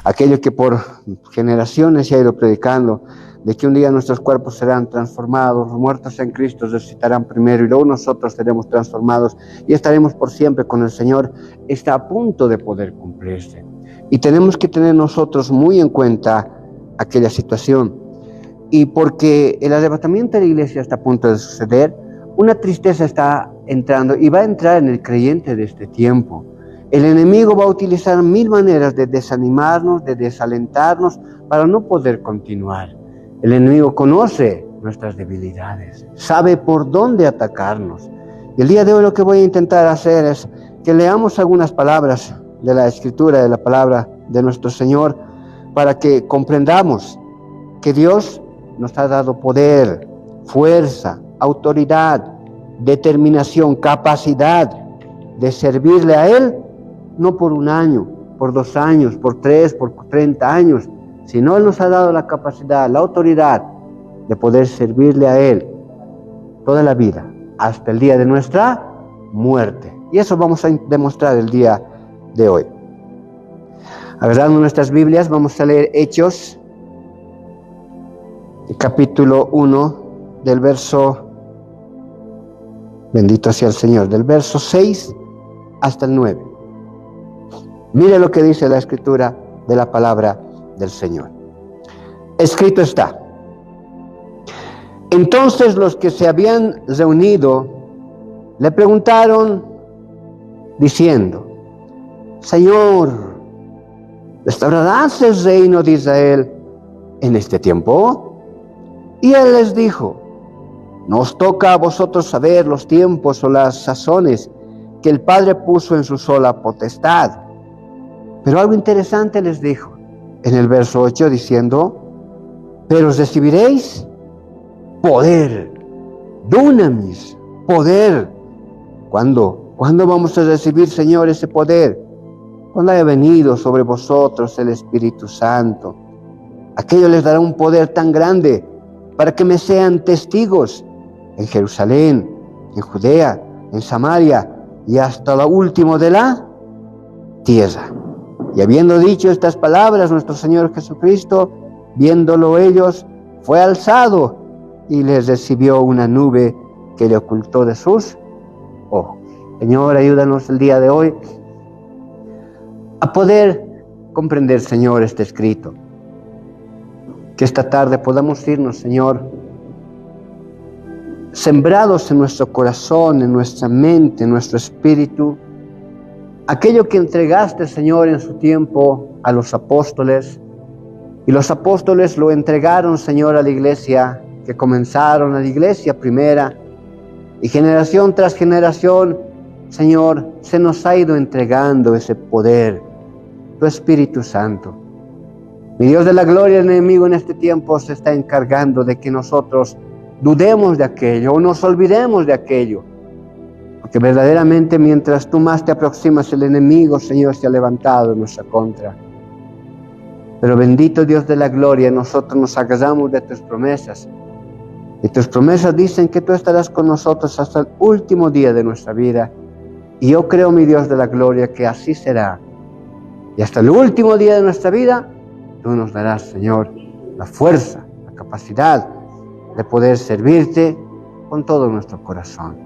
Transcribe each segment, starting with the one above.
aquello que por generaciones se ha ido predicando, de que un día nuestros cuerpos serán transformados, los muertos en Cristo resucitarán primero y luego nosotros seremos transformados y estaremos por siempre con el Señor, está a punto de poder cumplirse. Y tenemos que tener nosotros muy en cuenta aquella situación. Y porque el arrebatamiento de la iglesia está a punto de suceder, una tristeza está entrando y va a entrar en el creyente de este tiempo. El enemigo va a utilizar 1000 maneras de desanimarnos, de desalentarnos, para no poder continuar. El enemigo conoce nuestras debilidades, sabe por dónde atacarnos. Y el día de hoy lo que voy a intentar hacer es que leamos algunas palabras de la Escritura, de la palabra de nuestro Señor, para que comprendamos que Dios nos ha dado poder, fuerza, autoridad, determinación, capacidad de servirle a Él, no por 1 año, por 2 años, por 3, por 30 años, sino Él nos ha dado la capacidad, la autoridad de poder servirle a Él toda la vida, hasta el día de nuestra muerte. Y eso vamos a demostrar el día de hoy. Agarrando nuestras Biblias, vamos a leer Hechos, capítulo 1, del verso, bendito sea el Señor, del verso 6 hasta el 9. Mire lo que dice la Escritura de la palabra del Señor. Escrito está: entonces los que se habían reunido le preguntaron diciendo: Señor, ¿restaurarás el reino de Israel en este tiempo? Y Él les dijo: no os toca a vosotros saber los tiempos o las sazones que el Padre puso en su sola potestad. Pero algo interesante les dijo en el verso 8 diciendo: pero recibiréis poder, dunamis, poder. ¿Cuándo? ¿Cuándo vamos a recibir, Señor, ese poder? Cuando haya venido sobre vosotros el Espíritu Santo. Aquello les dará un poder tan grande para que me sean testigos en Jerusalén, en Judea, en Samaria y hasta lo último de la tierra. Y habiendo dicho estas palabras, nuestro Señor Jesucristo, viéndolo ellos, fue alzado y les recibió una nube que le ocultó de sus ojos. Señor, ayúdanos el día de hoy a poder comprender, Señor, este escrito. Que esta tarde podamos irnos, Señor, sembrados en nuestro corazón, en nuestra mente, en nuestro espíritu, aquello que entregaste, Señor, en su tiempo a los apóstoles, y los apóstoles lo entregaron, Señor, a la iglesia, que comenzaron a la iglesia primera, y generación tras generación, Señor, se nos ha ido entregando ese poder, tu Espíritu Santo. Mi Dios de la gloria, el enemigo en este tiempo se está encargando de que nosotros dudemos de aquello o nos olvidemos de aquello. Porque verdaderamente mientras tú más te aproximas, el enemigo, Señor, se ha levantado en nuestra contra. Pero bendito Dios de la gloria, nosotros nos agarramos de tus promesas. Y tus promesas dicen que tú estarás con nosotros hasta el último día de nuestra vida. Y yo creo, mi Dios de la gloria, que así será. Y hasta el último día de nuestra vida, tú nos darás, Señor, la fuerza, la capacidad de poder servirte con todo nuestro corazón.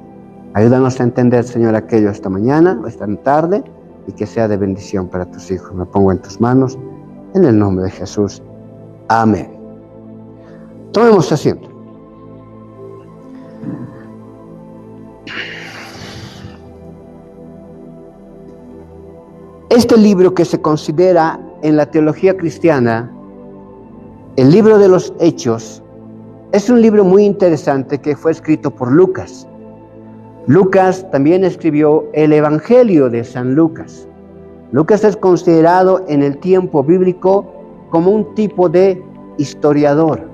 Ayúdanos a entender, Señor, aquello esta mañana o esta tarde y que sea de bendición para tus hijos. Me pongo en tus manos, en el nombre de Jesús. Amén. Tomemos asiento. Este libro que se considera en la teología cristiana el libro de los Hechos es un libro muy interesante que fue escrito por Lucas. Lucas también escribió el Evangelio de San Lucas. Lucas es considerado en el tiempo bíblico como un tipo de historiador,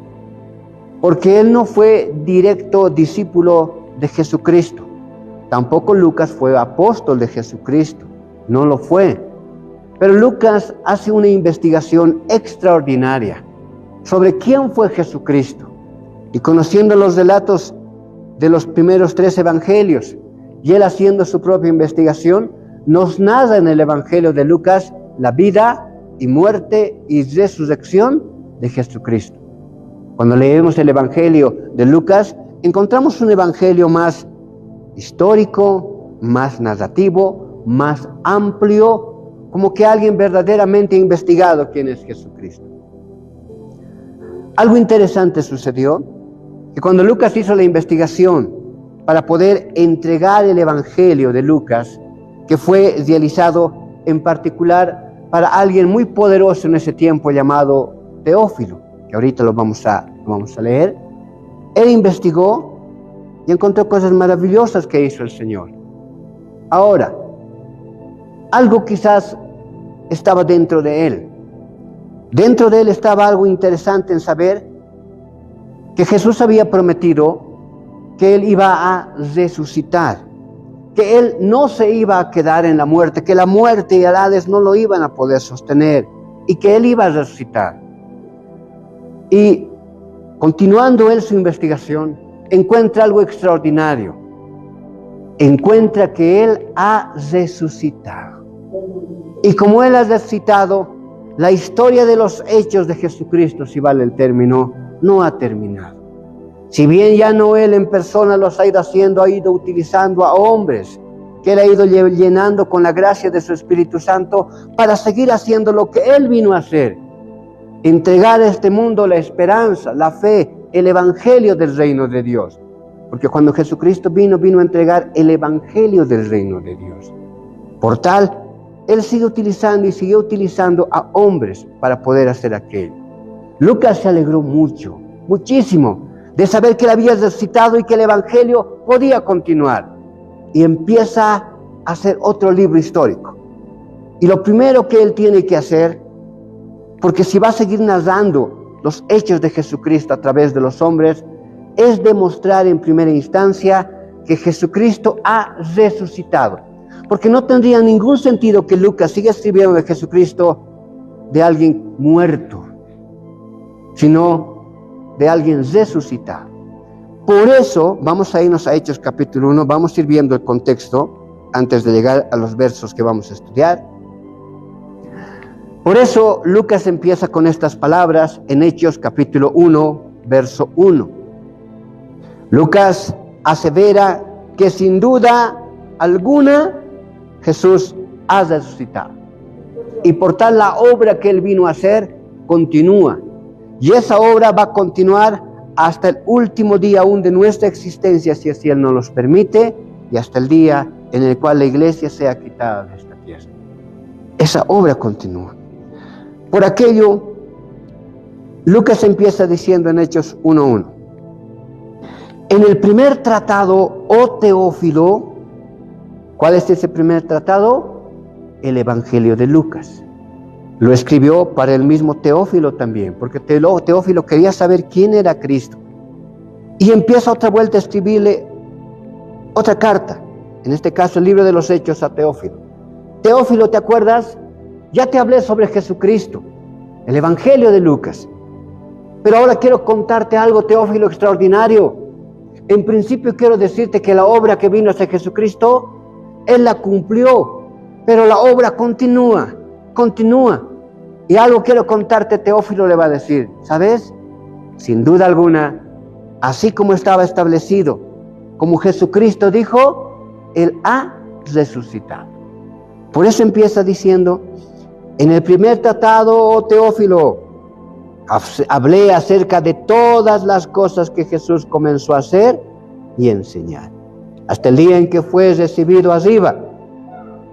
porque él no fue directo discípulo de Jesucristo. Tampoco Lucas fue apóstol de Jesucristo, no lo fue. Pero Lucas hace una investigación extraordinaria sobre quién fue Jesucristo. Y conociendo los relatos de los primeros 3 evangelios, y él haciendo su propia investigación, nos narra en el Evangelio de Lucas la vida y muerte y resurrección de Jesucristo. Cuando leemos el Evangelio de Lucas, encontramos un evangelio más histórico, más narrativo, más amplio, como que alguien verdaderamente ha investigado quién es Jesucristo. Algo interesante sucedió, que cuando Lucas hizo la investigación para poder entregar el Evangelio de Lucas, que fue realizado en particular para alguien muy poderoso en ese tiempo llamado Teófilo, que ahorita lo vamos a leer, él investigó y encontró cosas maravillosas que hizo el Señor. Ahora, algo quizás estaba dentro de él. Dentro de él estaba algo interesante en saber que Jesús había prometido que él iba a resucitar, que él no se iba a quedar en la muerte, que la muerte y el Hades no lo iban a poder sostener y que él iba a resucitar. Y continuando él su investigación, encuentra algo extraordinario. Encuentra que él ha resucitado. Y como él ha resucitado, la historia de los hechos de Jesucristo, si vale el término, no ha terminado. Si bien ya no él en persona los ha ido haciendo, ha ido utilizando a hombres que él ha ido llenando con la gracia de su Espíritu Santo para seguir haciendo lo que él vino a hacer. Entregar a este mundo la esperanza, la fe, el evangelio del reino de Dios. Porque cuando Jesucristo vino a entregar el evangelio del reino de Dios. Por tal, él sigue utilizando y sigue utilizando a hombres para poder hacer aquello. Lucas se alegró muchísimo, de saber que él había resucitado y que el evangelio podía continuar. Y empieza a hacer otro libro histórico. Y lo primero que él tiene que hacer, porque si va a seguir narrando los hechos de Jesucristo a través de los hombres, es demostrar en primera instancia que Jesucristo ha resucitado. Porque no tendría ningún sentido que Lucas siga escribiendo de Jesucristo de alguien muerto, sino de alguien resucitado. Por eso, vamos a irnos a Hechos capítulo 1, vamos a ir viendo el contexto antes de llegar a los versos que vamos a estudiar. Por eso Lucas empieza con estas palabras en Hechos capítulo 1, verso 1. Lucas asevera que sin duda alguna Jesús ha resucitado. Y por tal la obra que él vino a hacer continúa. Y esa obra va a continuar hasta el último día aún de nuestra existencia, si así él nos los permite, y hasta el día en el cual la iglesia sea quitada de esta tierra. Esa obra continúa. Por aquello, Lucas empieza diciendo en Hechos 1:1. En el primer tratado, oh Teófilo, ¿cuál es ese primer tratado? El Evangelio de Lucas. Lo escribió para el mismo Teófilo también, porque Teófilo quería saber quién era Cristo. Y empieza otra vuelta a escribirle otra carta, en este caso el libro de los Hechos a Teófilo. Teófilo, ¿te acuerdas? Ya te hablé sobre Jesucristo, el Evangelio de Lucas. Pero ahora quiero contarte algo, Teófilo, extraordinario. En principio quiero decirte que la obra que vino a hacer Jesucristo, él la cumplió, pero la obra continúa. Y algo quiero contarte, Teófilo le va a decir, ¿sabes? Sin duda alguna, así como estaba establecido, como Jesucristo dijo, él ha resucitado. Por eso empieza diciendo, en el primer tratado, oh Teófilo, hablé acerca de todas las cosas que Jesús comenzó a hacer y enseñar, hasta el día en que fue recibido arriba,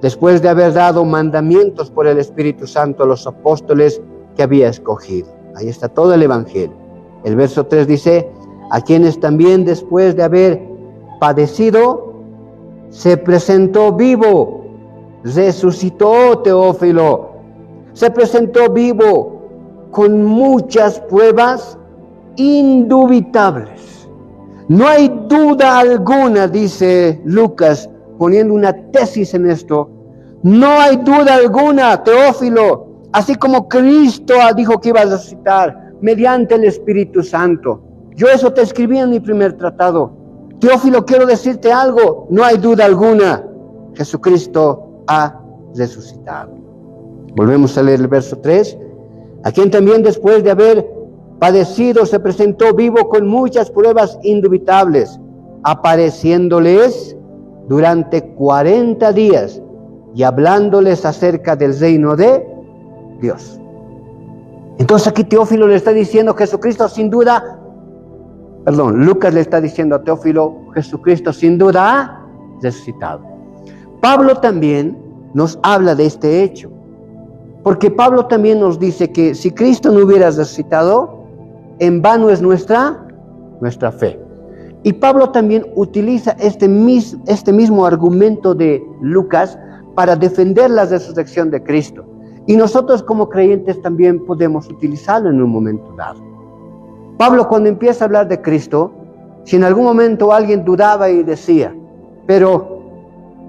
después de haber dado mandamientos por el Espíritu Santo a los apóstoles que había escogido. Ahí está todo el Evangelio. El verso 3 dice, a quienes también después de haber padecido, se presentó vivo, resucitó Teófilo, se presentó vivo con muchas pruebas indubitables. No hay duda alguna, dice Lucas, poniendo una tesis en esto, no hay duda alguna, Teófilo, así como Cristo dijo que iba a resucitar mediante el Espíritu Santo. Yo eso te escribí en mi primer tratado. Teófilo, quiero decirte algo, no hay duda alguna, Jesucristo ha resucitado. Volvemos a leer el verso 3. A quien también después de haber padecido se presentó vivo con muchas pruebas indubitables, apareciéndoles durante 40 días y hablándoles acerca del reino de Dios. Entonces aquí Teófilo le está diciendo Jesucristo sin duda, Lucas le está diciendo a Teófilo, Jesucristo sin duda ha resucitado. Pablo también nos habla de este hecho, porque Pablo también nos dice que si Cristo no hubiera resucitado, en vano es nuestra fe. Y Pablo también utiliza este mismo argumento de Lucas para defender la resurrección de Cristo. Y nosotros como creyentes también podemos utilizarlo en un momento dado. Pablo, cuando empieza a hablar de Cristo, si en algún momento alguien dudaba y decía, pero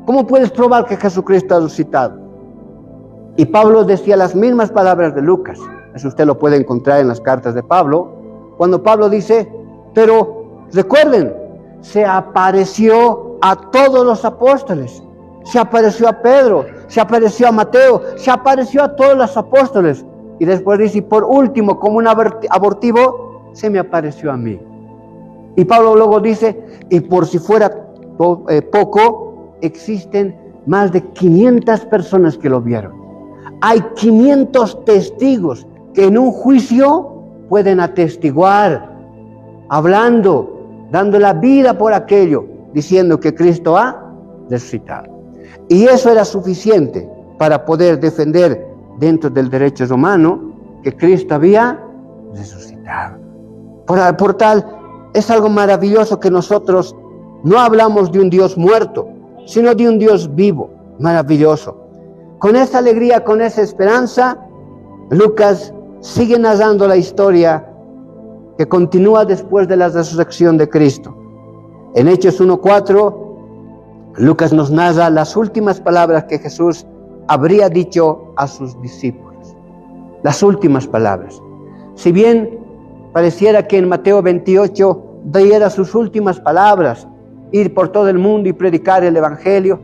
¿cómo puedes probar que Jesucristo ha resucitado? Y Pablo decía las mismas palabras de Lucas. Eso usted lo puede encontrar en las cartas de Pablo. Cuando Pablo dice, pero recuerden, se apareció a todos los apóstoles. Se apareció a Pedro, se apareció a Mateo, se apareció a todos los apóstoles. Y después dice, y por último, como un abortivo, se me apareció a mí. Y Pablo luego dice, y por si fuera poco, existen más de 500 personas que lo vieron. Hay 500 testigos que en un juicio pueden atestiguar, hablando, dando la vida por aquello, diciendo que Cristo ha resucitado. Y eso era suficiente para poder defender dentro del derecho romano que Cristo había resucitado. Por tal, es algo maravilloso que nosotros no hablamos de un Dios muerto, sino de un Dios vivo, maravilloso. Con esa alegría, con esa esperanza, Lucas sigue narrando la historia que continúa después de la resurrección de Cristo. En Hechos 1:4, Lucas nos narra las últimas palabras que Jesús habría dicho a sus discípulos. Las últimas palabras. Si bien pareciera que en Mateo 28 diera sus últimas palabras, ir por todo el mundo y predicar el Evangelio,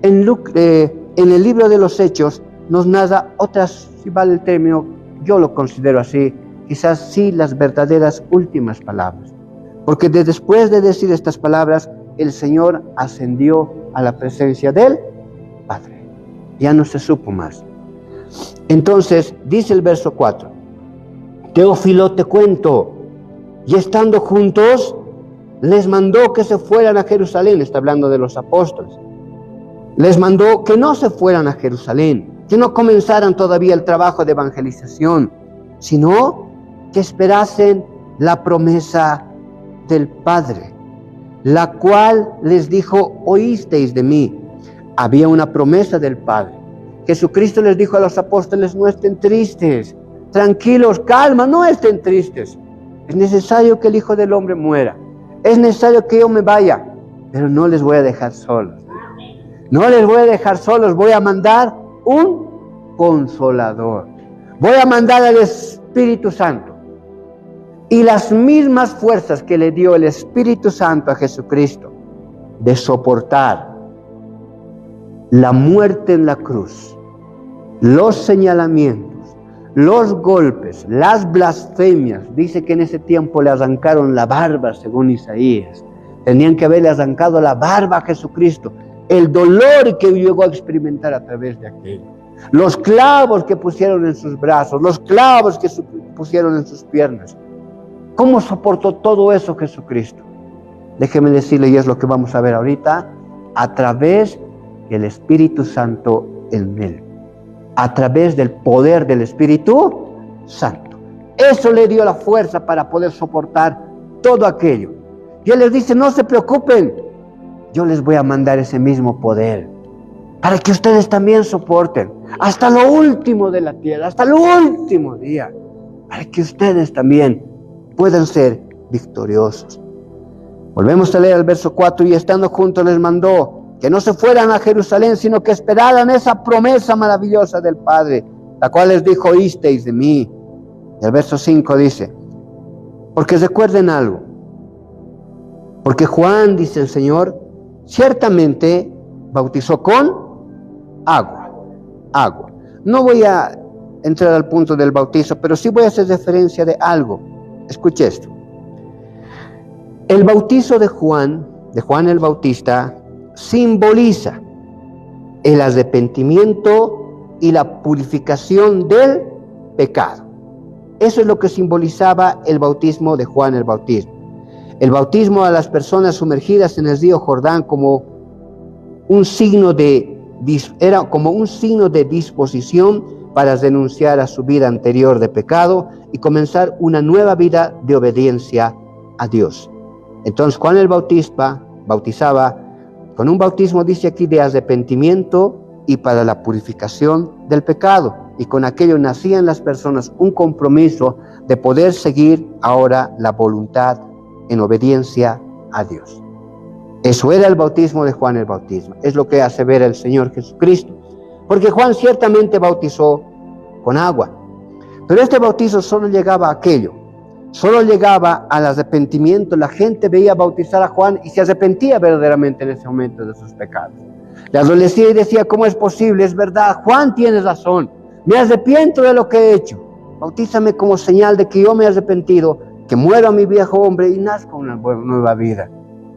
en el libro de los Hechos nos narra otras, si vale el término, yo lo considero así, quizás sí las verdaderas últimas palabras. Porque después de decir estas palabras, el Señor ascendió a la presencia del Padre. Ya no se supo más. Entonces, dice el verso 4, Teófilo, te cuento, y estando juntos, les mandó que se fueran a Jerusalén, está hablando de los apóstoles. Les mandó que no se fueran a Jerusalén, que no comenzaran todavía el trabajo de evangelización, sino que esperasen la promesa del Padre, la cual les dijo, oísteis de mí. Había una promesa del Padre. Jesucristo les dijo a los apóstoles, no estén tristes, tranquilos, calma, no estén tristes. Es necesario que el Hijo del Hombre muera. Es necesario que yo me vaya, pero no les voy a dejar solos. No les voy a dejar solos, voy a mandar un consolador. Voy a mandar al Espíritu Santo. Y las mismas fuerzas que le dio el Espíritu Santo a Jesucristo de soportar la muerte en la cruz, los señalamientos, los golpes, las blasfemias. Dice que en ese tiempo le arrancaron la barba, según Isaías. Tenían que haberle arrancado la barba a Jesucristo. El dolor que llegó a experimentar a través de aquello. Los clavos que pusieron en sus brazos, los clavos que pusieron en sus piernas. ¿Cómo soportó todo eso Jesucristo? Déjeme decirle, y es lo que vamos a ver ahorita, a través del Espíritu Santo en él. A través del poder del Espíritu Santo. Eso le dio la fuerza para poder soportar todo aquello. Y él les dice, no se preocupen, yo les voy a mandar ese mismo poder para que ustedes también soporten hasta lo último de la tierra, hasta el último día, para que ustedes también puedan ser victoriosos. Volvemos a leer el verso 4, y estando juntos les mandó que no se fueran a Jerusalén, sino que esperaran esa promesa maravillosa del Padre, la cual les dijo, oísteis de mí. Y el verso 5 dice, porque recuerden algo, porque Juan, dice el Señor, ciertamente bautizó con agua, No voy a entrar al punto del bautizo, pero sí voy a hacer referencia de algo. Escuche esto. El bautizo de Juan el Bautista, simboliza el arrepentimiento y la purificación del pecado. Eso es lo que simbolizaba el bautismo de Juan el Bautista. El bautismo a las personas sumergidas en el río Jordán era como un signo de disposición para renunciar a su vida anterior de pecado y comenzar una nueva vida de obediencia a Dios. Entonces Juan el Bautista bautizaba con un bautismo, dice aquí, de arrepentimiento y para la purificación del pecado. Y con aquello nacía en las personas un compromiso de poder seguir ahora la voluntad en obediencia a Dios. Eso era el bautismo de Juan el Bautista. Es lo que hace ver el Señor Jesucristo. Porque Juan ciertamente bautizó con agua. Pero este bautizo solo llegaba a aquello. Solo llegaba al arrepentimiento. La gente veía bautizar a Juan y se arrepentía verdaderamente en ese momento de sus pecados. Le adolecía y decía, ¿cómo es posible? Es verdad, Juan tiene razón. Me arrepiento de lo que he hecho. Bautízame como señal de que yo me he arrepentido, que muero a mi viejo hombre y nazca una nueva vida.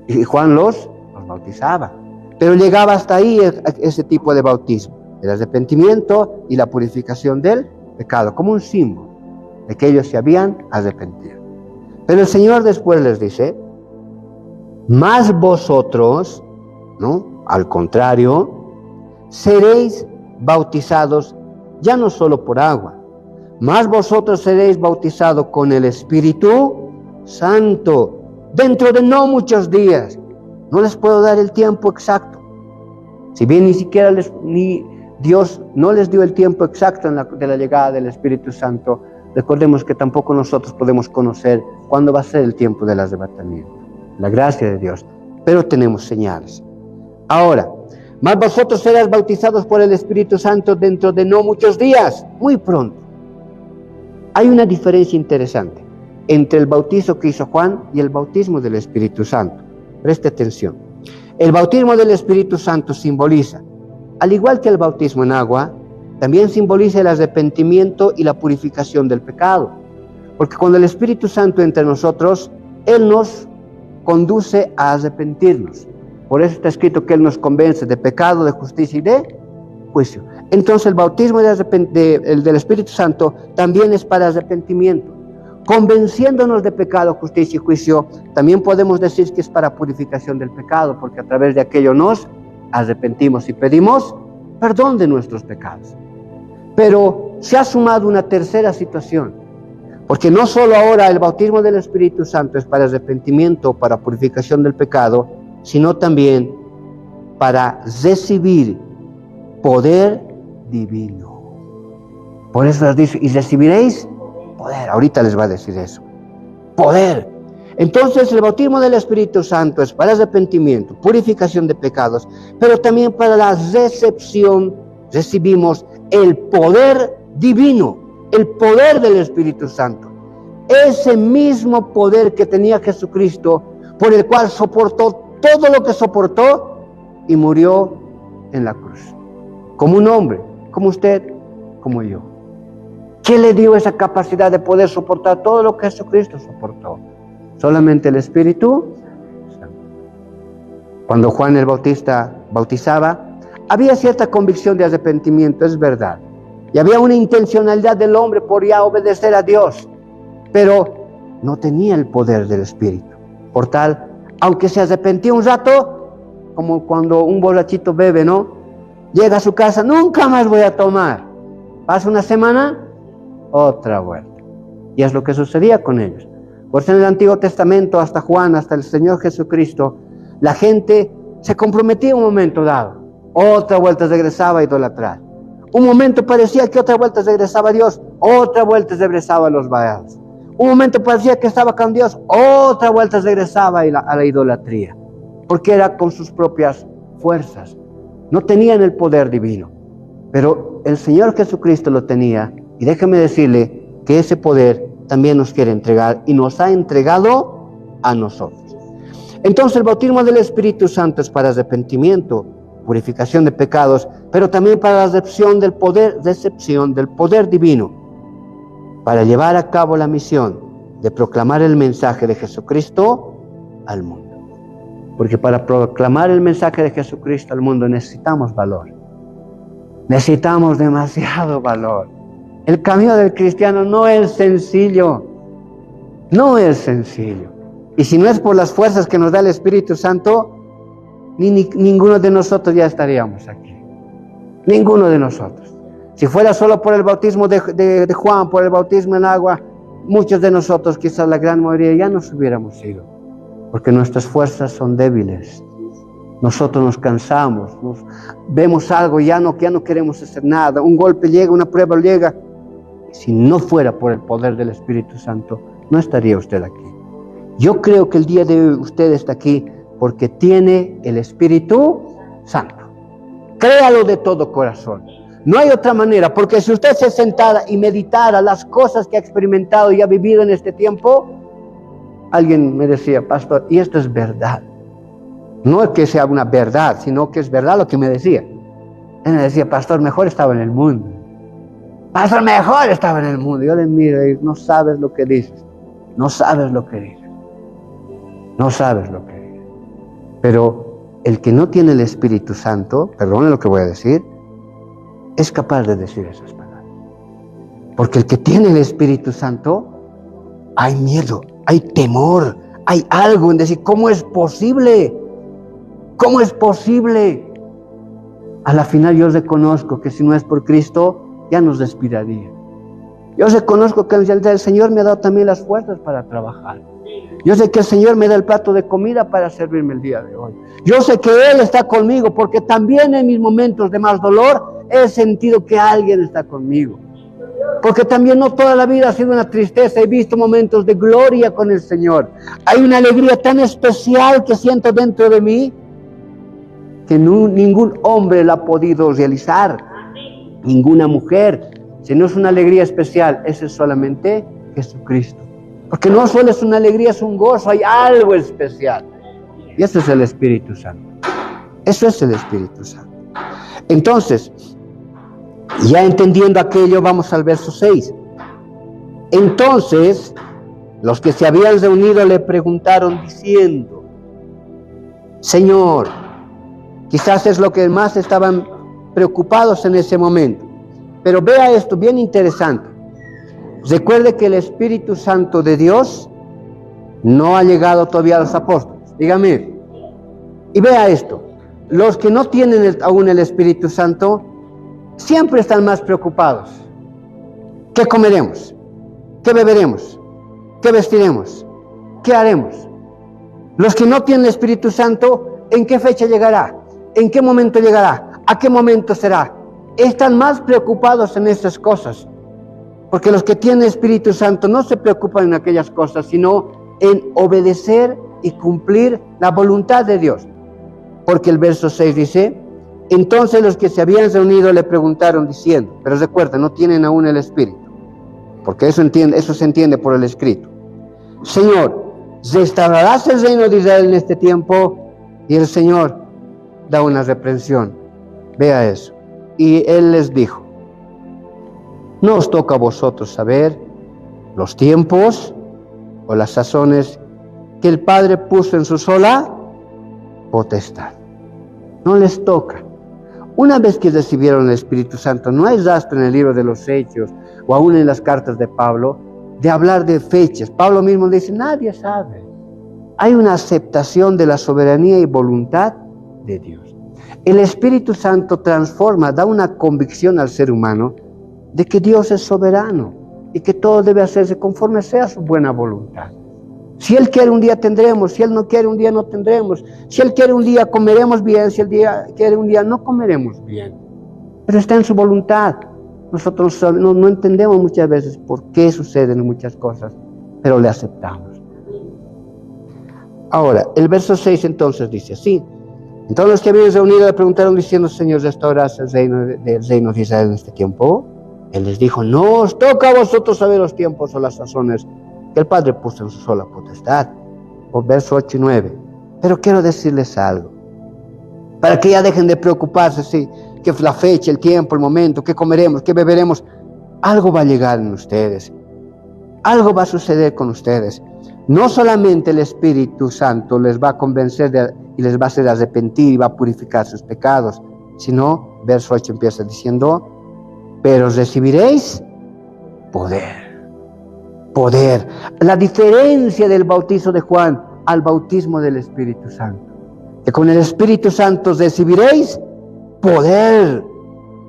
Y Juan los bautizaba. Pero llegaba hasta ahí ese tipo de bautismo. El arrepentimiento y la purificación del pecado, como un símbolo de que ellos se habían arrepentido. Pero el Señor después les dice, más vosotros, ¿no? Al contrario, seréis bautizados ya no solo por agua, más vosotros seréis bautizados con el Espíritu Santo dentro de no muchos días. No les puedo dar el tiempo exacto. Si bien ni siquiera Dios no les dio el tiempo exacto de la llegada del Espíritu Santo, recordemos que tampoco nosotros podemos conocer cuándo va a ser el tiempo del arrebatamiento. La gracia de Dios. Pero tenemos señales. Ahora, más vosotros seréis bautizados por el Espíritu Santo dentro de no muchos días, muy pronto. Hay una diferencia interesante entre el bautizo que hizo Juan y el bautismo del Espíritu Santo. Preste atención. El bautismo del Espíritu Santo simboliza, al igual que el bautismo en agua, también simboliza el arrepentimiento y la purificación del pecado. Porque cuando el Espíritu Santo entra en nosotros, Él nos conduce a arrepentirnos. Por eso está escrito que Él nos convence de pecado, de justicia y de juicio. Entonces el bautismo del Espíritu Santo también es para arrepentimiento. Convenciéndonos de pecado, justicia y juicio, también podemos decir que es para purificación del pecado, porque a través de aquello nos arrepentimos y pedimos perdón de nuestros pecados. Pero se ha sumado una tercera situación, porque no solo ahora el bautismo del Espíritu Santo es para arrepentimiento, para purificación del pecado, sino también para recibir poder divino. Por eso les dice, y recibiréis poder. Ahorita les va a decir eso. Poder. Entonces el bautismo del Espíritu Santo es para arrepentimiento, purificación de pecados, pero también para la recepción recibimos el poder divino, el poder del Espíritu Santo. Ese mismo poder que tenía Jesucristo, por el cual soportó todo lo que soportó y murió en la cruz. Como un hombre, como usted, como yo. ¿Qué le dio esa capacidad de poder soportar todo lo que Jesucristo soportó? Solamente el Espíritu Santo. Cuando Juan el Bautista bautizaba, había cierta convicción de arrepentimiento, es verdad. Y había una intencionalidad del hombre por ya obedecer a Dios. Pero no tenía el poder del Espíritu. Por tal, aunque se arrepentía un rato, como cuando un borrachito bebe, ¿no? Llega a su casa, nunca más voy a tomar. Pasa una semana, otra vuelta. Y es lo que sucedía con ellos. Por eso en el Antiguo Testamento, hasta Juan, hasta el Señor Jesucristo, la gente se comprometía un momento dado. Otra vuelta regresaba a idolatrar. Un momento parecía que otra vuelta regresaba a Dios, otra vuelta regresaba a los Baales. Un momento parecía que estaba con Dios, otra vuelta regresaba a la idolatría. Porque era con sus propias fuerzas. No tenían el poder divino. Pero el Señor Jesucristo lo tenía. Y déjeme decirle que ese poder también nos quiere entregar y nos ha entregado a nosotros. Entonces el bautismo del Espíritu Santo es para arrepentimiento, purificación de pecados, pero también para la recepción del poder divino, para llevar a cabo la misión de proclamar el mensaje de Jesucristo al mundo. Porque para proclamar el mensaje de Jesucristo al mundo necesitamos valor. Necesitamos demasiado valor. El camino del cristiano no es sencillo. No es sencillo. Y si no es por las fuerzas que nos da el Espíritu Santo, ninguno de nosotros ya estaríamos aquí. Ninguno de nosotros. Si fuera solo por el bautismo de Juan, por el bautismo en agua, muchos de nosotros, quizás la gran mayoría, ya nos hubiéramos ido. Porque nuestras fuerzas son débiles. Nosotros nos cansamos, vemos algo y ya no queremos hacer nada. Un golpe llega, una prueba llega. Si no fuera por el poder del Espíritu Santo, no estaría usted aquí. Yo creo que el día de hoy usted está aquí porque tiene el Espíritu Santo. Créalo de todo corazón. No hay otra manera, porque si usted se sentara y meditara las cosas que ha experimentado y ha vivido en este tiempo, alguien me decía, pastor, y esto es verdad. No es que sea una verdad, sino que es verdad lo que me decía. Él me decía, pastor, mejor estaba en el mundo. Pastor, mejor estaba en el mundo. Yo le miro y no sabes lo que dices. No sabes lo que dices. No sabes lo que dices. Pero el que no tiene el Espíritu Santo, perdone lo que voy a decir, es capaz de decir esas palabras. Porque el que tiene el Espíritu Santo, hay miedo, hay temor, hay algo en decir, ¿cómo es posible? ¿Cómo es posible? A la final yo reconozco que si no es por Cristo, ya nos respiraría. Yo reconozco que el Señor me ha dado también las fuerzas para trabajar. Yo sé que el Señor me da el plato de comida para servirme el día de hoy. Yo sé que Él está conmigo porque también en mis momentos de más dolor he sentido que alguien está conmigo. Porque también no toda la vida ha sido una tristeza, he visto momentos de gloria con el Señor. Hay una alegría tan especial que siento dentro de mí que ningún hombre la ha podido realizar, ninguna mujer. Si no es una alegría especial, ese es solamente Jesucristo. Porque no solo es una alegría, es un gozo, hay algo especial. Y eso es el Espíritu Santo. Eso es el Espíritu Santo. Entonces, ya entendiendo aquello, vamos al verso 6. Entonces, los que se habían reunido le preguntaron diciendo, Señor, quizás es lo que más estaban preocupados en ese momento. Pero vea esto, bien interesante. Recuerde que el Espíritu Santo de Dios no ha llegado todavía a los apóstoles. Dígame. Y vea esto. Los que no tienen aún el Espíritu Santo siempre están más preocupados. ¿Qué comeremos? ¿Qué beberemos? ¿Qué vestiremos? ¿Qué haremos? Los que no tienen el Espíritu Santo, ¿en qué fecha llegará? ¿En qué momento llegará? ¿A qué momento será? Están más preocupados en estas cosas. Porque los que tienen Espíritu Santo no se preocupan en aquellas cosas, sino en obedecer y cumplir la voluntad de Dios. Porque el verso 6 dice, entonces los que se habían reunido le preguntaron diciendo, pero recuerda, no tienen aún el Espíritu, porque eso se entiende por el escrito. Señor, ¿restaurarás el reino de Israel en este tiempo? Y el Señor da una reprensión. Vea eso. Y Él les dijo, no os toca a vosotros saber los tiempos o las sazones que el Padre puso en su sola potestad. No les toca. Una vez que recibieron el Espíritu Santo, no hay rastro en el libro de los Hechos o aún en las cartas de Pablo de hablar de fechas. Pablo mismo dice, nadie sabe. Hay una aceptación de la soberanía y voluntad de Dios. El Espíritu Santo transforma, da una convicción al ser humano de que Dios es soberano y que todo debe hacerse conforme sea su buena voluntad. Si Él quiere un día tendremos, si Él no quiere un día no tendremos, si Él quiere un día comeremos bien, si Él quiere un día no comeremos bien. Pero está en su voluntad. Nosotros no entendemos muchas veces por qué suceden muchas cosas, pero le aceptamos. Ahora, el verso 6 entonces dice así. Entonces los que habían reunido le preguntaron diciendo, Señor, ¿restaurarás el reino de Israel en este tiempo? Él les dijo, no os toca a vosotros saber los tiempos o las sazones que el Padre puso en su sola potestad. O verso 8 y 9. Pero quiero decirles algo. para que ya dejen de preocuparse, sí, que la fecha, el tiempo, el momento, qué comeremos, qué beberemos. Algo va a llegar en ustedes, algo va a suceder con ustedes. No solamente el Espíritu Santo les va a convencer y les va a hacer arrepentir y va a purificar sus pecados, sino, verso 8 empieza diciendo, pero recibiréis poder. Poder. La diferencia del bautizo de Juan al bautismo del Espíritu Santo. Que con el Espíritu Santo recibiréis poder.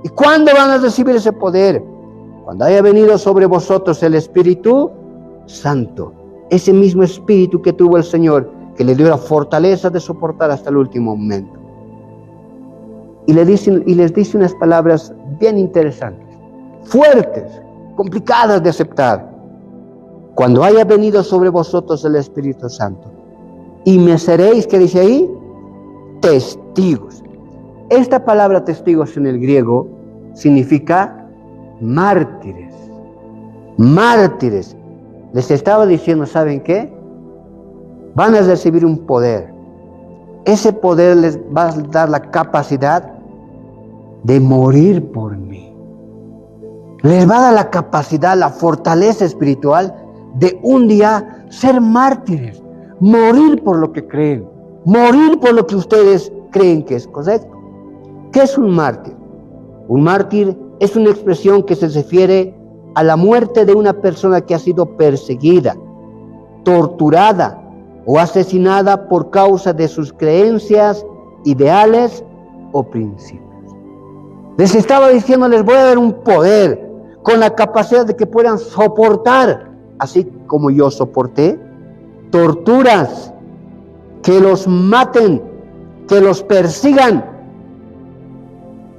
¿Y cuándo van a recibir ese poder? Cuando haya venido sobre vosotros el Espíritu Santo. Ese mismo Espíritu que tuvo el Señor, que le dio la fortaleza de soportar hasta el último momento. Y les dice unas palabras bien interesantes, fuertes, complicadas de aceptar. Cuando haya venido sobre vosotros el Espíritu Santo, y me seréis, ¿qué dice ahí? Testigos. Esta palabra testigos en el griego significa mártires. Mártires. Les estaba diciendo, ¿saben qué? Van a recibir un poder. Ese poder les va a dar la capacidad de morir por mí. Les va a dar la capacidad, la fortaleza espiritual de un día ser mártires. Morir por lo que creen. Morir por lo que ustedes creen que es correcto. ¿Qué es un mártir? Un mártir es una expresión que se refiere a la muerte de una persona que ha sido perseguida, torturada o asesinada por causa de sus creencias, ideales o principios. Les estaba diciendo, les voy a dar un poder con la capacidad de que puedan soportar, así como yo soporté, torturas, que los maten, que los persigan.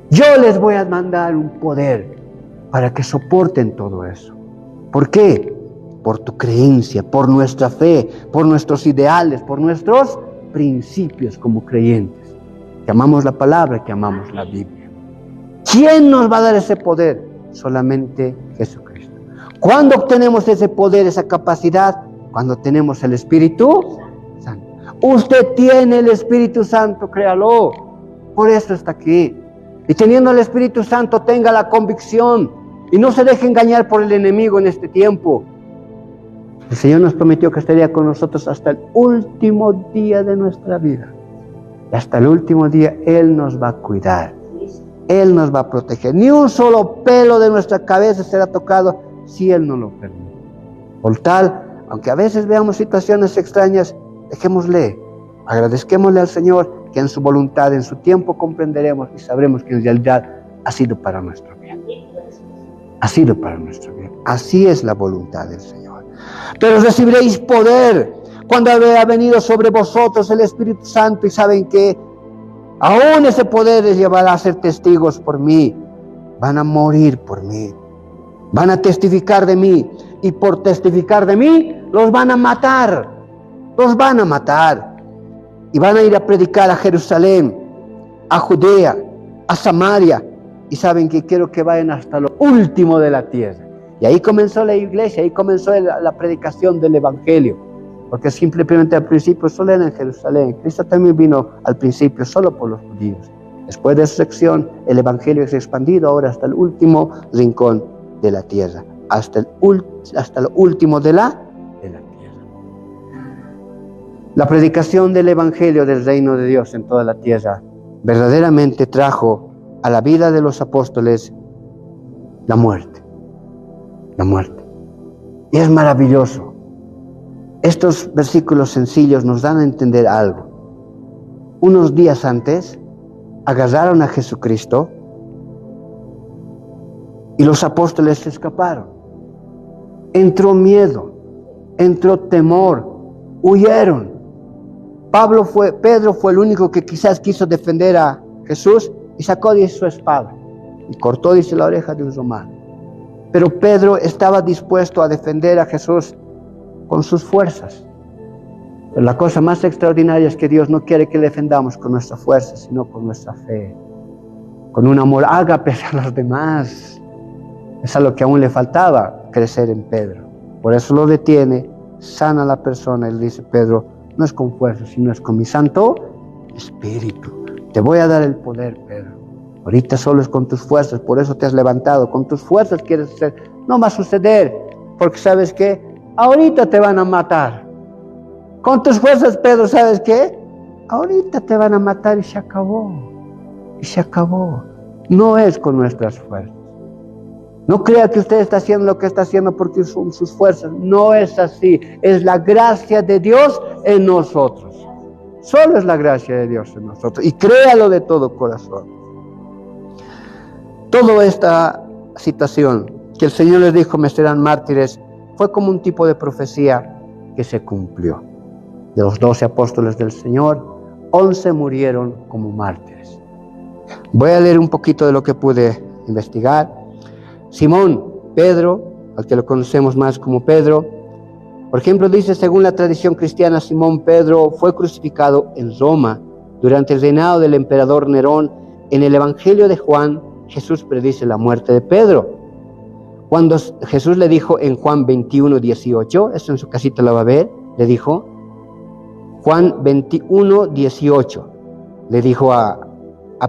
Yo les voy a mandar un poder para que soporten todo eso. ¿Por qué? Por tu creencia, por nuestra fe, por nuestros ideales, por nuestros principios como creyentes. Que amamos la palabra, que amamos la Biblia. ¿Quién nos va a dar ese poder? Solamente Jesucristo. ¿Cuándo obtenemos ese poder, esa capacidad? Cuando tenemos el Espíritu Santo. Usted tiene el Espíritu Santo, créalo. Por eso está aquí. Y teniendo el Espíritu Santo, tenga la convicción y no se deje engañar por el enemigo en este tiempo. El Señor nos prometió que estaría con nosotros hasta el último día de nuestra vida. Y hasta el último día Él nos va a cuidar. Él nos va a proteger. Ni un solo pelo de nuestra cabeza será tocado si Él no lo permite. Por tal, aunque a veces veamos situaciones extrañas, dejémosle, agradezcámosle al Señor que en su voluntad, en su tiempo comprenderemos y sabremos que en realidad ha sido para nuestro bien. Ha sido para nuestro bien. Así es la voluntad del Señor. Pero recibiréis poder cuando haya venido sobre vosotros el Espíritu Santo, y saben que aún ese poder les llevará a ser testigos por mí. Van a morir por mí. Van a testificar de mí. Y por testificar de mí, los van a matar. Los van a matar. Y van a ir a predicar a Jerusalén, a Judea, a Samaria. Y saben que quiero que vayan hasta lo último de la tierra. Y ahí comenzó la iglesia, ahí comenzó la predicación del Evangelio. Porque simplemente al principio solo era en Jerusalén. Cristo también vino al principio solo por los judíos. Después de su sección, el Evangelio es expandido ahora hasta el último rincón de la tierra. Hasta lo último de la tierra. La predicación del Evangelio del reino de Dios en toda la tierra verdaderamente trajo a la vida de los apóstoles la muerte. La muerte. Y es maravilloso. Estos versículos sencillos nos dan a entender algo. Unos días antes, agarraron a Jesucristo y los apóstoles se escaparon. Entró miedo, entró temor, huyeron. Pedro fue el único que quizás quiso defender a Jesús y sacó de su espada y cortó, dice, la oreja de un romano. Pero Pedro estaba dispuesto a defender a Jesús con sus fuerzas. Pero la cosa más extraordinaria es que Dios no quiere que le defendamos con nuestra fuerza, sino con nuestra fe, con un amor ágape a los demás. Es a lo que aún le faltaba crecer en Pedro. Por eso lo detiene, sana a la persona y le dice: Pedro, no es con fuerza, sino es con mi Santo Espíritu. Te voy a dar el poder, Pedro. Ahorita solo es con tus fuerzas, por eso te has levantado. Con tus fuerzas quieres hacer. No va a suceder, porque ¿sabes qué? Ahorita te van a matar. Con tus fuerzas, Pedro, ¿sabes qué? Ahorita te van a matar y se acabó. Y se acabó. No es con nuestras fuerzas. No crea que usted está haciendo lo que está haciendo porque son sus fuerzas. No es así. Es la gracia de Dios en nosotros. Solo es la gracia de Dios en nosotros. Y créalo de todo corazón. Toda esta situación que el Señor les dijo, me serán mártires, fue como un tipo de profecía que se cumplió. De los 12 apóstoles del Señor, 11 murieron como mártires. Voy a leer un poquito de lo que pude investigar. Simón, Pedro, al que lo conocemos más como Pedro, por ejemplo, dice, según la tradición cristiana, Simón Pedro fue crucificado en Roma durante el reinado del emperador Nerón. En el Evangelio de Juan, Jesús predice la muerte de Pedro. Cuando Jesús le dijo en Juan 21, 18, esto en su casita lo va a ver, le dijo, Juan 21, 18, le dijo a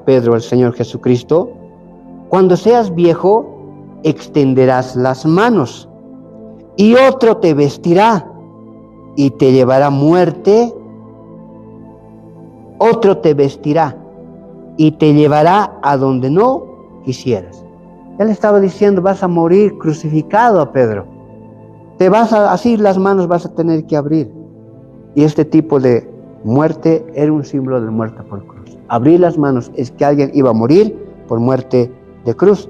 Pedro el Señor Jesucristo, cuando seas viejo, extenderás las manos y otro te vestirá y te llevará muerte. Otro te vestirá y te llevará a donde no quisieras. Él estaba diciendo, vas a morir crucificado a Pedro. Te vas a, así las manos vas a tener que abrir. Y este tipo de muerte era un símbolo de muerte por cruz. Abrir las manos es que alguien iba a morir por muerte de cruz.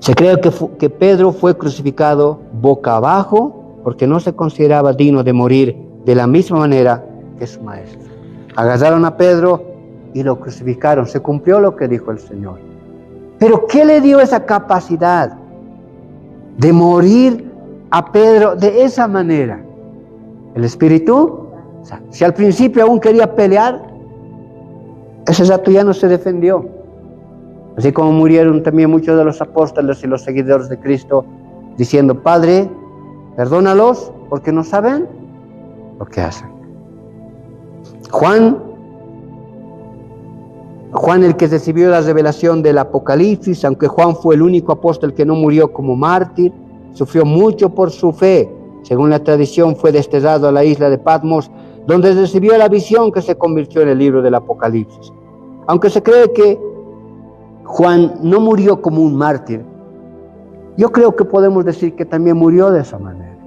Se cree que Pedro fue crucificado boca abajo porque no se consideraba digno de morir de la misma manera que su maestro. Agarraron a Pedro y lo crucificaron. Se cumplió lo que dijo el Señor. Pero ¿qué le dio esa capacidad de morir a Pedro de esa manera? ¿El Espíritu? O sea, si al principio aún quería pelear, ese rato ya no se defendió. Así como murieron también muchos de los apóstoles y los seguidores de Cristo, diciendo, Padre, perdónalos porque no saben lo que hacen. Juan, el que recibió la revelación del Apocalipsis, aunque Juan fue el único apóstol que no murió como mártir, sufrió mucho por su fe. Según la tradición, fue desterrado a la isla de Patmos, donde recibió la visión que se convirtió en el libro del Apocalipsis. Aunque se cree que Juan no murió como un mártir, yo creo que podemos decir que también murió de esa manera.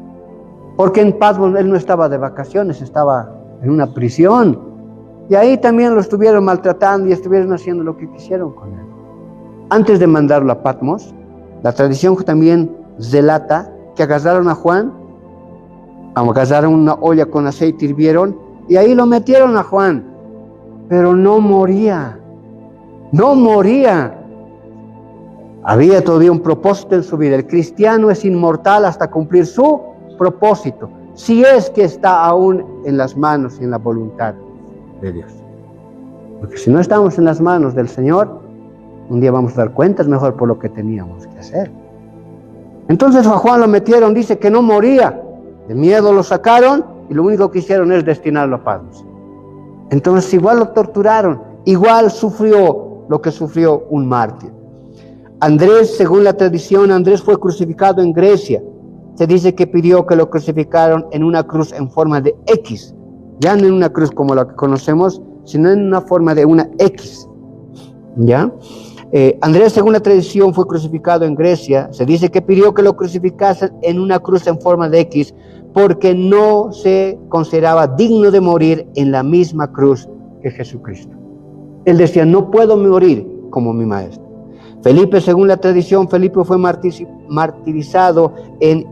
Porque en Patmos él no estaba de vacaciones, estaba en una prisión. Y ahí también lo estuvieron maltratando y estuvieron haciendo lo que quisieron con él. Antes de mandarlo a Patmos, la tradición también relata que agarraron a Juan, agarraron una olla con aceite, hirvieron y ahí lo metieron a Juan. Pero no moría. No moría. Había todavía un propósito en su vida. El cristiano es inmortal hasta cumplir su propósito, si es que está aún en las manos y en la voluntad de Dios. Porque si no estamos en las manos del Señor, un día vamos a dar cuentas mejor por lo que teníamos que hacer. Entonces a Juan lo metieron, dice que no moría. De miedo lo sacaron y lo único que hicieron es destinarlo a Patmos. Entonces igual lo torturaron, igual sufrió lo que sufrió un mártir. Andrés, según la tradición, Andrés fue crucificado en Grecia. Se dice que pidió que lo crucificaron en una cruz en forma de X. Ya no en una cruz como la que conocemos, sino en una forma de una X. ¿Ya? Andrés, según la tradición, fue crucificado en Grecia. Se dice que pidió que lo crucificasen en una cruz en forma de X porque no se consideraba digno de morir en la misma cruz que Jesucristo. Él decía, no puedo morir como mi maestro. Felipe, según la tradición, Felipe fue martirizado en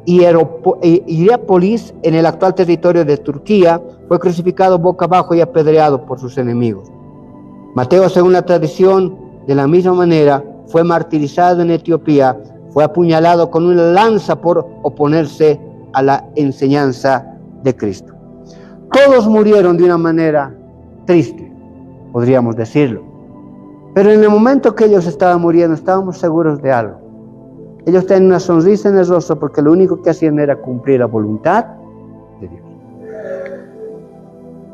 Hierápolis, en el actual territorio de Turquía. Fue crucificado boca abajo y apedreado por sus enemigos. Mateo, según la tradición, de la misma manera, fue martirizado en Etiopía. Fue apuñalado con una lanza por oponerse a la enseñanza de Cristo. Todos murieron de una manera triste, podríamos decirlo. Pero en el momento que ellos estaban muriendo, estábamos seguros de algo. Ellos tenían una sonrisa en el rostro porque lo único que hacían era cumplir la voluntad de Dios.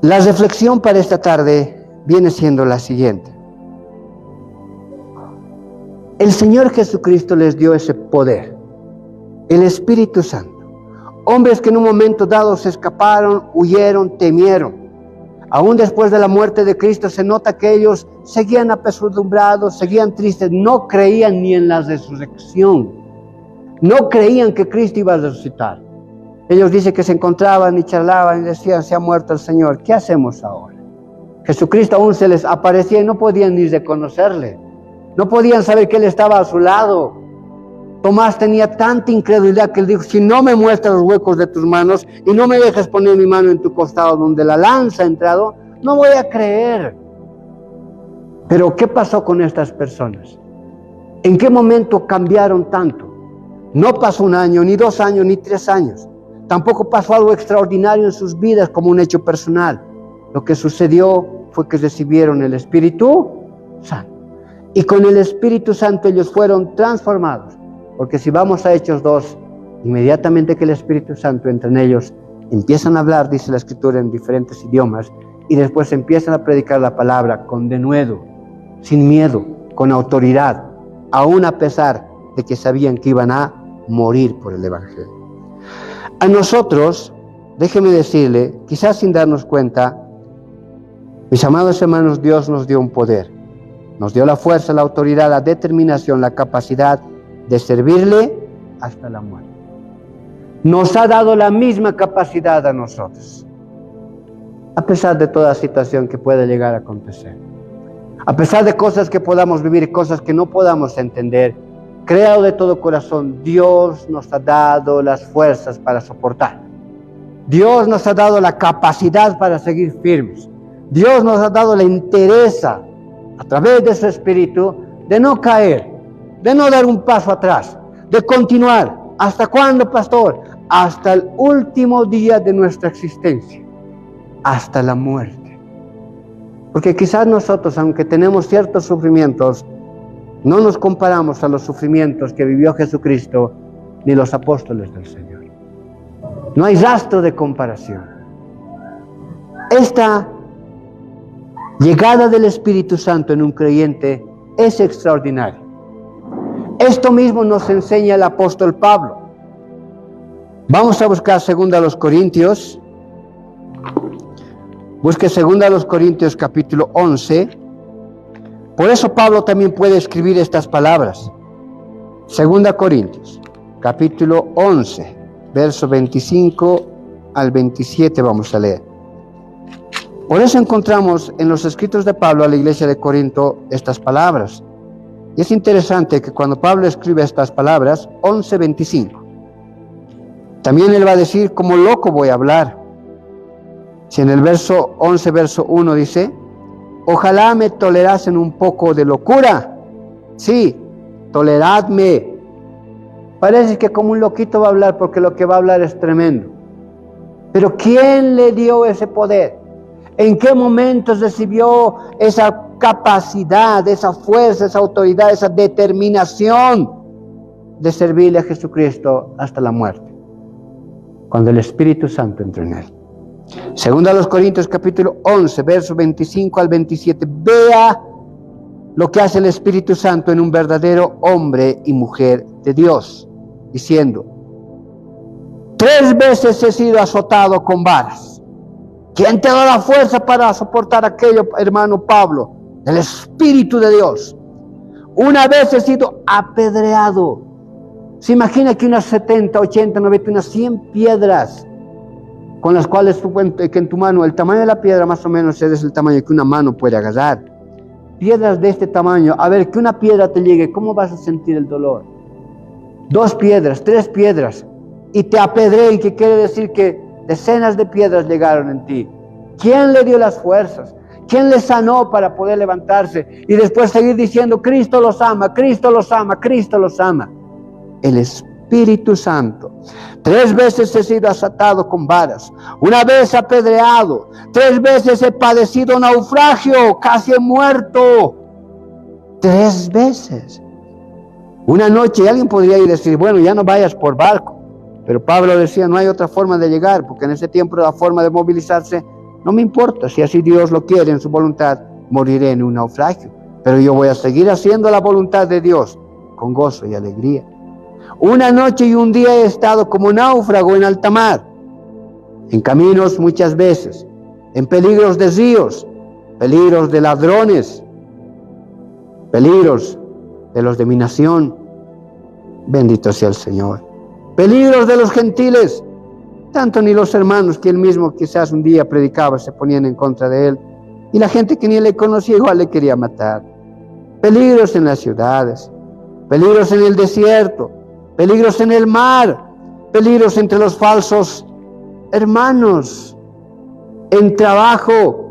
La reflexión para esta tarde viene siendo la siguiente. El Señor Jesucristo les dio ese poder, el Espíritu Santo. Hombres que en un momento dado se escaparon, huyeron, temieron. Aún después de la muerte de Cristo se nota que ellos seguían apesadumbrados, seguían tristes, no creían ni en la resurrección. No creían que Cristo iba a resucitar. Ellos dicen que se encontraban y charlaban y decían, se ha muerto el Señor, ¿qué hacemos ahora? Jesucristo aún se les aparecía y no podían ni reconocerle. No podían saber que Él estaba a su lado. Tomás tenía tanta incredulidad que él dijo, si no me muestras los huecos de tus manos y no me dejas poner mi mano en tu costado donde la lanza ha entrado, no voy a creer. Pero ¿qué pasó con estas personas? ¿En qué momento cambiaron tanto? No pasó 1 año, ni 2 años, ni 3 años. Tampoco pasó algo extraordinario en sus vidas como un hecho personal. Lo que sucedió fue que recibieron el Espíritu Santo. Y con el Espíritu Santo ellos fueron transformados. Porque si vamos a Hechos 2, inmediatamente que el Espíritu Santo entra en ellos, empiezan a hablar, dice la Escritura, en diferentes idiomas, y después empiezan a predicar la palabra con denuedo, sin miedo, con autoridad, aún a pesar de que sabían que iban a morir por el Evangelio. A nosotros, déjeme decirle, quizás sin darnos cuenta, mis amados hermanos, Dios nos dio un poder. Nos dio la fuerza, la autoridad, la determinación, la capacidad de servirle hasta la muerte. Nos ha dado la misma capacidad a nosotros, a pesar de toda situación que pueda llegar a acontecer, a pesar de cosas que podamos vivir y cosas que no podamos entender. Creo de todo corazón, Dios nos ha dado las fuerzas para soportar. Dios nos ha dado la capacidad para seguir firmes. Dios nos ha dado la entereza a través de su Espíritu de no caer, de no dar un paso atrás, de continuar. ¿Hasta cuándo, pastor? Hasta el último día de nuestra existencia, hasta la muerte. Porque quizás nosotros, aunque tenemos ciertos sufrimientos, no nos comparamos a los sufrimientos que vivió Jesucristo ni los apóstoles del Señor. No hay rastro de comparación. Esta llegada del Espíritu Santo en un creyente es extraordinaria. Esto mismo nos enseña el apóstol Pablo. Vamos a buscar 2 Corintios. Busque 2 Corintios capítulo 11. Por eso Pablo también puede escribir estas palabras. 2 Corintios capítulo 11, verso 25 al 27 vamos a leer. Por eso encontramos en los escritos de Pablo a la iglesia de Corinto estas palabras. Y es interesante que cuando Pablo escribe estas palabras, 11:25, también él va a decir, como loco voy a hablar. Si en el verso 11, verso 1 dice, ojalá me tolerasen un poco de locura. Sí, toleradme. Parece que como un loquito va a hablar porque lo que va a hablar es tremendo. Pero ¿quién le dio ese poder? ¿En qué momentos recibió esa capacidad, esa fuerza, esa autoridad, esa determinación de servirle a Jesucristo hasta la muerte? Cuando el Espíritu Santo entró en él. 2 Corintios capítulo 11, versos 25 al 27. Vea lo que hace el Espíritu Santo en un verdadero hombre y mujer de Dios, diciendo, 3 veces he sido azotado con varas. ¿Quién te da la fuerza para soportar aquello, hermano Pablo? El Espíritu de Dios. 1 vez he sido apedreado. Se imagina que unas 70, 80, 90, unas 100 piedras con las cuales que en tu mano, el tamaño de la piedra más o menos es el tamaño que una mano puede agarrar. Piedras de este tamaño, a ver, que una piedra te llegue, ¿cómo vas a sentir el dolor? 2 piedras, 3 piedras, y te apedreen, que quiere decir que decenas de piedras llegaron en ti. ¿Quién le dio las fuerzas? ¿Quién le sanó para poder levantarse? Y después seguir diciendo, Cristo los ama, Cristo los ama, Cristo los ama. El Espíritu Santo. 3 veces he sido azotado con varas, 1 vez apedreado, 3 veces he padecido naufragio, casi he muerto. 3 veces. Una noche alguien podría ir y decir, bueno, ya no vayas por barco. Pero Pablo decía, no hay otra forma de llegar, porque en ese tiempo la forma de movilizarse No me importa, si así Dios lo quiere en su voluntad, moriré en un naufragio. Pero yo voy a seguir haciendo la voluntad de Dios con gozo y alegría. Una noche y un día he estado como náufrago en alta mar, en caminos muchas veces, en peligros de ríos, peligros de ladrones, peligros de los de mi nación. Bendito sea el Señor. Peligros de los gentiles, tanto ni los hermanos que él mismo quizás un día predicaba se ponían en contra de él, y la gente que ni le conocía igual le quería matar. Peligros en las ciudades, peligros en el desierto, peligros en el mar, peligros entre los falsos hermanos, en trabajo,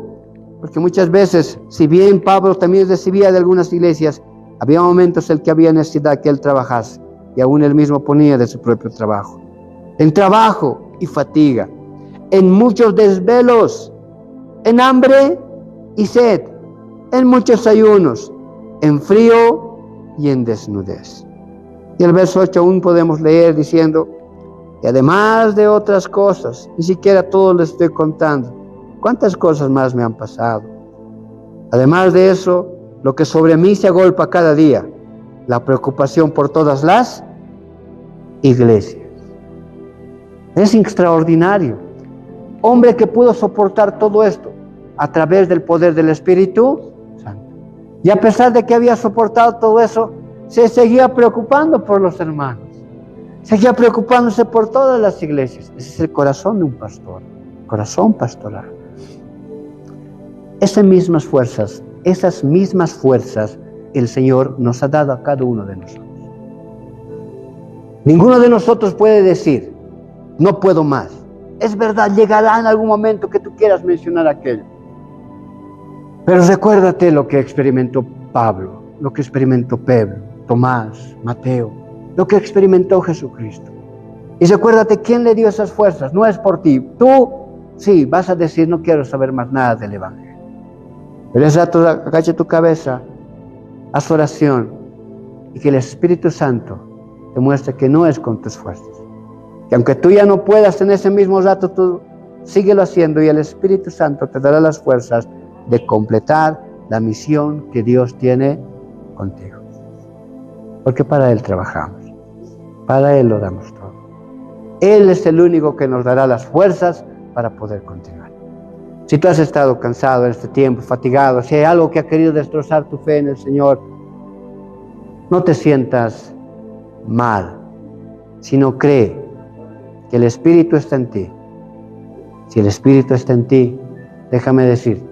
porque muchas veces, si bien Pablo también recibía de algunas iglesias, había momentos en que había necesidad que él trabajase, y aún él mismo ponía de su propio trabajo. En trabajo y fatiga, en muchos desvelos, en hambre y sed, en muchos ayunos, en frío y en desnudez. Y el verso 8 aún podemos leer diciendo, y además de otras cosas, ni siquiera todo les estoy contando, ¿cuántas cosas más me han pasado? Además de eso, lo que sobre mí se agolpa cada día, la preocupación por todas las iglesias. Es extraordinario. Hombre que pudo soportar todo esto a través del poder del Espíritu Santo. Y a pesar de que había soportado todo eso, se seguía preocupando por los hermanos. Seguía preocupándose por todas las iglesias. Ese es el corazón de un pastor, corazón pastoral. Esas mismas fuerzas el Señor nos ha dado a cada uno de nosotros. Ninguno de nosotros puede decir, no puedo más. Es verdad, llegará en algún momento que tú quieras mencionar aquello. Pero recuérdate lo que experimentó Pablo, lo que experimentó Pedro, Tomás, Mateo, lo que experimentó Jesucristo. Y recuérdate quién le dio esas fuerzas. No es por ti. Tú, sí, vas a decir, no quiero saber más nada del Evangelio. Pero ese rato, agacha tu cabeza, haz oración y que el Espíritu Santo te muestre que no es con tus fuerzas. Que aunque tú ya no puedas en ese mismo rato, tú síguelo haciendo y el Espíritu Santo te dará las fuerzas de completar la misión que Dios tiene contigo. Porque para Él trabajamos, para Él lo damos todo. Él es el único que nos dará las fuerzas para poder continuar. Si tú has estado cansado en este tiempo, fatigado, si hay algo que ha querido destrozar tu fe en el Señor, no te sientas mal, sino cree que el Espíritu está en ti. Si el Espíritu está en ti, déjame decirte,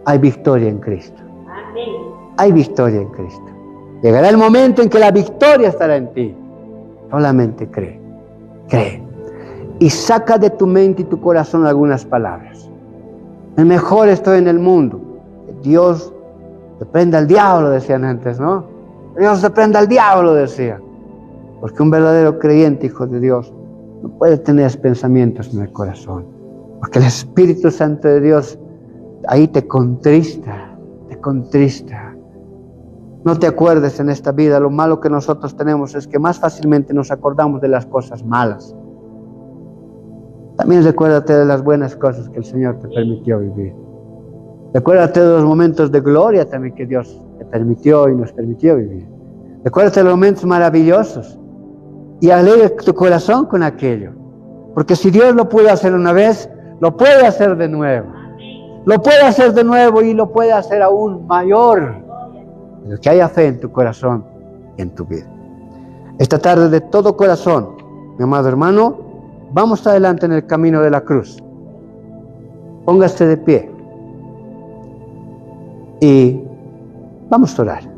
hay victoria en Cristo. Hay victoria en Cristo. Llegará el momento en que la victoria estará en ti. Solamente cree. Cree. Y saca de tu mente y tu corazón algunas palabras. El mejor estoy en el mundo. Dios reprenda al diablo, decían antes, ¿no? Dios reprenda al diablo, decían. Porque un verdadero creyente, hijo de Dios, no puede tener pensamientos en el corazón. Porque el Espíritu Santo de Dios ahí te contrista, te contrista. No te acuerdes en esta vida, lo malo que nosotros tenemos es que más fácilmente nos acordamos de las cosas malas. También recuérdate de las buenas cosas que el Señor te permitió vivir. Recuérdate de los momentos de gloria también que Dios te permitió y nos permitió vivir. Recuérdate de los momentos maravillosos y alegra tu corazón con aquello. Porque si Dios lo pudo hacer una vez, lo puede hacer de nuevo. Lo puede hacer de nuevo y lo puede hacer aún mayor. Pero que haya fe en tu corazón y en tu vida. Esta tarde de todo corazón, mi amado hermano, vamos adelante en el camino de la cruz. Póngase de pie. Y vamos a orar.